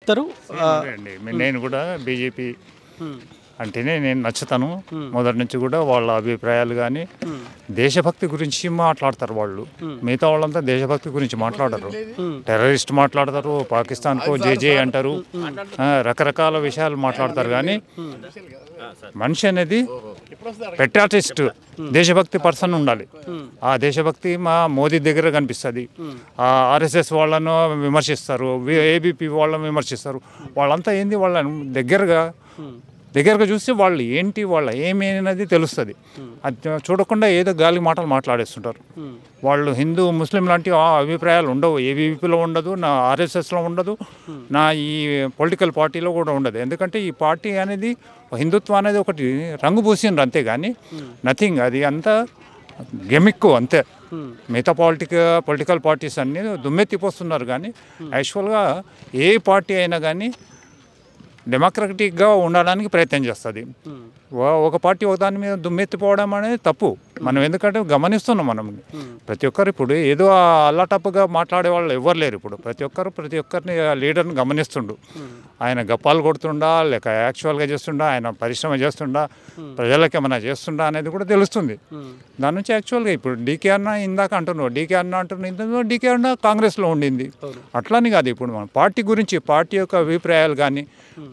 చెప్తారు? నేను కూడా బీజేపీ అంటేనే నేను నచ్చుతాను. మొదటి నుంచి కూడా వాళ్ళ అభిప్రాయాలు కానీ దేశభక్తి గురించి మాట్లాడతారు వాళ్ళు. మిగతా వాళ్ళంతా దేశభక్తి గురించి మాట్లాడరు. టెర్రరిస్ట్ మాట్లాడతారు, పాకిస్తాన్కో జే అంటారు, రకరకాల విషయాలు మాట్లాడతారు. కానీ మనిషి అనేది పెట్రాటిస్ట్ దేశభక్తి పర్సన్ ఉండాలి. ఆ దేశభక్తి మా మోదీ దగ్గర కనిపిస్తుంది. ఆర్ఎస్ఎస్ వాళ్ళను విమర్శిస్తారు, ఏబీపీ వాళ్ళని విమర్శిస్తారు. వాళ్ళంతా ఏంది, వాళ్ళని దగ్గరగా చూస్తే వాళ్ళు ఏంటి, వాళ్ళ ఏమేనది తెలుస్తుంది. అది చూడకుండా ఏదో గాలి మాటలు మాట్లాడేస్తుంటారు. వాళ్ళు హిందూ ముస్లిం లాంటి అభిప్రాయాలు ఉండవు. ఏబీపీలో ఉండదు, నా ఆర్ఎస్ఎస్లో ఉండదు, నా ఈ పొలిటికల్ పార్టీలో కూడా ఉండదు. ఎందుకంటే ఈ పార్టీ అనేది హిందుత్వం అనేది ఒకటి రంగు పూసిండ్రు అంతేగాని నథింగ్. అది అంతా గెమిక్కు అంతే. మిగతా పొలిటికల్ పార్టీస్ అన్నీ దుమ్మెత్తిపోస్తున్నారు. కానీ యాక్చువల్గా ఏ పార్టీ అయినా కానీ డెమోక్రటిక్గా ఉండడానికి ప్రయత్నం చేస్తుంది. ఒక పార్టీ ఒక దాని మీద దుమ్మెత్తిపోవడం అనేది తప్పు. మనం ఎందుకంటే గమనిస్తున్నాం. మనం ప్రతి ఒక్కరు ఇప్పుడు ఏదో అల్లాటప్పుగా మాట్లాడే వాళ్ళు ఎవరు లేరు. ఇప్పుడు ప్రతి ఒక్కరిని లీడర్ని గమనిస్తుండు. ఆయన గప్పాలు కొడుతుండా లేక యాక్చువల్గా చేస్తుండా, ఆయన పరిశ్రమ చేస్తుండా, ప్రజలకి ఏమైనా చేస్తుండా అనేది కూడా తెలుస్తుంది. దాని నుంచి యాక్చువల్గా ఇప్పుడు డీకే అన్న ఇందాక అంటున్నావు, డీకే అన్న కాంగ్రెస్లో ఉండింది. అట్లని కాదు. ఇప్పుడు మన పార్టీ గురించి, పార్టీ యొక్క అభిప్రాయాలు కానీ,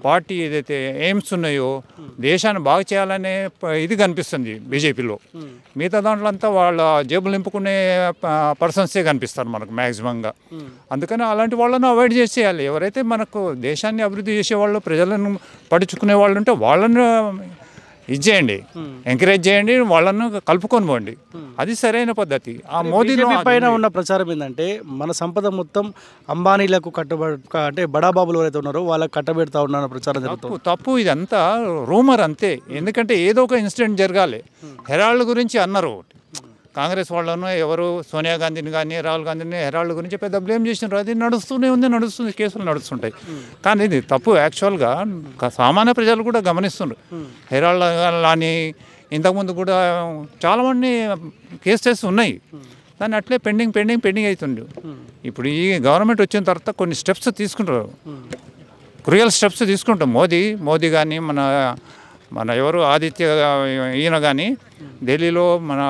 పార్టీ ఏదైతే ఎయిమ్స్ ఉన్నాయో దేశాన్ని బాగు చేయాలనే ఇది కనిపిస్తుంది బీజేపీలో. మిగతా దాంట్లో అంతా వాళ్ళ జేబులు నింపుకునే పర్సన్సే కనిపిస్తారు మనకు మ్యాక్సిమంగా. అందుకని అలాంటి వాళ్ళను అవాయిడ్ చేసేయాలి. ఎవరైతే మనకు దేశాన్ని అభివృద్ధి చేసేవాళ్ళు, ప్రజలను పడుచుకునే వాళ్ళు ఉంటే వాళ్ళను ఇచ్చేయండి, ఎంకరేజ్ చేయండి, వాళ్ళను కలుపుకొని పోండి. అది సరైన పద్ధతి. ఆ మోదీ పైన ఉన్న ప్రచారం ఏంటంటే మన సంపద మొత్తం అంబానీలకు అంటే బడాబాబులు ఎవరైతే ఉన్నారో వాళ్ళకి కట్టబెడతా ఉన్న ప్రచారం జరుగుతుంది. తప్పు. ఇదంతా రూమర్ అంతే. ఎందుకంటే ఏదో ఒక ఇన్సిడెంట్ జరగాలి. హెరాల్డ్ గురించి అన్నారు కాంగ్రెస్ వాళ్ళను, ఎవరు సోనియా గాంధీని కానీ రాహుల్ గాంధీని హెరాల్డ్ గురించి పెద్ద బ్లేమ్ చేసినారు. అది నడుస్తుంది, కేసులు నడుస్తుంటాయి. కానీ ఇది తప్పు. యాక్చువల్గా సామాన్య ప్రజలు కూడా గమనిస్తున్నారు. హెరాల్డ్ అని ఇంతకుముందు కూడా చాలామంది కేసెస్ ఉన్నాయి. దాన్ని అట్లే పెండింగ్ అవుతుంది. ఇప్పుడు ఈ గవర్నమెంట్ వచ్చిన తర్వాత కొన్ని స్టెప్స్ తీసుకుంటారు, క్రూయల్ స్టెప్స్ తీసుకుంటాం. మోదీ కానీ మన ఎవరు ఆదిత్య ఈయన కానీ ఢిల్లీలో, మన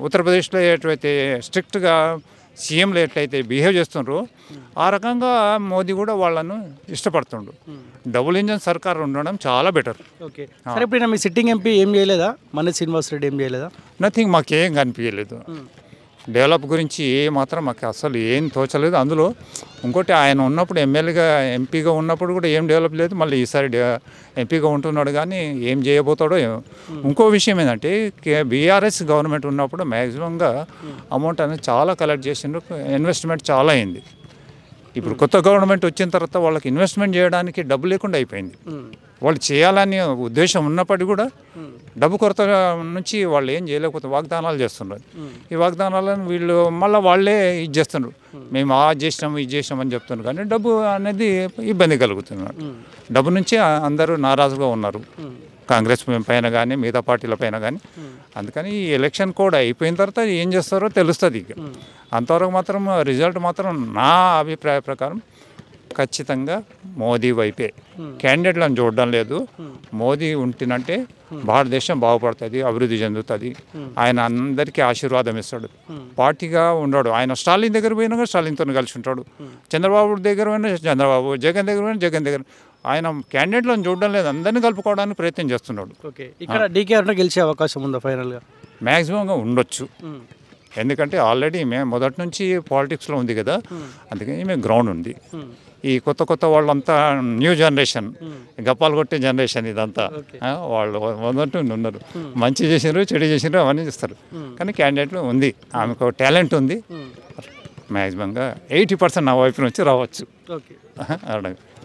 ఉత్తరప్రదేశ్లో ఎట్లయితే స్ట్రిక్ట్గా సీఎంలు ఎట్లయితే బిహేవ్ చేస్తుండ్రో ఆ రకంగా మోదీ కూడా వాళ్ళను ఇష్టపడుతుండ్రు. డబుల్ ఇంజన్ సర్కార్ ఉండడం చాలా బెటర్. ఓకే సరే, ఇప్పుడు మీ సిట్టింగ్ ఎంపీ ఏం చేయలేదా? మన శ్రీనివాస్ రెడ్డి ఏం చేయలేదా? నథింగ్. మాకేం కనిపించలేదు. డెవలప్ గురించి మాత్రం మాకు అసలు ఏం తోచలేదు. అందులో ఇంకోటి, ఆయన ఉన్నప్పుడు ఎంపీగా ఉన్నప్పుడు కూడా ఏం డెవలప్ లేదు. మళ్ళీ ఈసారి ఎంపీగా ఉంటున్నాడు కానీ ఏం చేయబోతాడో. ఇంకో విషయం ఏంటంటే బీఆర్ఎస్ గవర్నమెంట్ ఉన్నప్పుడు మ్యాక్సిమంగా అమౌంట్ అనేది చాలా కలెక్ట్ చేసిండ్రు, ఇన్వెస్ట్మెంట్ చాలా అయింది. ఇప్పుడు కొత్త గవర్నమెంట్ వచ్చిన తర్వాత వాళ్ళకి ఇన్వెస్ట్మెంట్ చేయడానికి డబ్బు లేకుండా అయిపోయింది. వాళ్ళు చేయాలని ఉద్దేశం ఉన్నప్పటికీ కూడా డబ్బు కొరత నుంచి వాళ్ళు ఏం చేయలేకపోతే వాగ్దానాలు చేస్తున్నారు. ఈ వాగ్దానాలను వీళ్ళు మళ్ళీ వాళ్ళే ఇది చేస్తున్నారు. మేము ఇది చేసినాం అని చెప్తున్నారు. కానీ డబ్బు అనేది ఇబ్బంది కలుగుతున్నారు. డబ్బు నుంచి అందరూ నారాజుగా ఉన్నారు, కాంగ్రెస్ పైన కానీ మిగతా పార్టీల పైన కానీ. అందుకని ఈ ఎలక్షన్ కూడా అయిపోయిన తర్వాత ఏం చేస్తారో తెలుస్తుంది. ఇక అంతవరకు మాత్రం రిజల్ట్ మాత్రం నా అభిప్రాయ ప్రకారం ఖచ్చితంగా మోదీ వైపే. క్యాండిడేట్లను చూడడం లేదు. మోదీ ఉంటేనంటే భారతదేశం బాగుపడుతుంది, అభివృద్ధి చెందుతుంది. ఆయన అందరికీ ఆశీర్వాదం ఇస్తాడు. పార్టీగా ఉండడు. ఆయన స్టాలిన్ దగ్గర పోయినా స్టాలిన్తో కలిసి ఉంటాడు, చంద్రబాబు దగ్గర పోయినా చంద్రబాబు, జగన్ దగ్గర పోయినా జగన్ దగ్గర. ఆయన క్యాండిడేట్లను చూడడం లేదు, అందరినీ కలుపుకోవడానికి ప్రయత్నం చేస్తున్నాడు. ఓకే, ఇక్కడ డీకే అన్న గెలిచే అవకాశం ఉందా ఫైనల్గా? మ్యాక్సిమంగా ఉండొచ్చు. ఎందుకంటే ఆల్రెడీ మేము మొదటి నుంచి పాలిటిక్స్లో ఉంది కదా, అందుకని మేము గ్రౌండ్ ఉంది. ఈ కొత్త వాళ్ళంతా న్యూ జనరేషన్, గప్పాలు కొట్టే జనరేషన్ ఇదంతా. వాళ్ళు మొదటి ఉన్నారు, మంచి చేసినారు చెడు చేసినారు అవన్నీ చేస్తారు. కానీ క్యాండిడేట్లు ఉంది, ఆమెకు టాలెంట్ ఉంది. మ్యాక్సిమంగా 80% నా వైపు నుంచి రావచ్చు.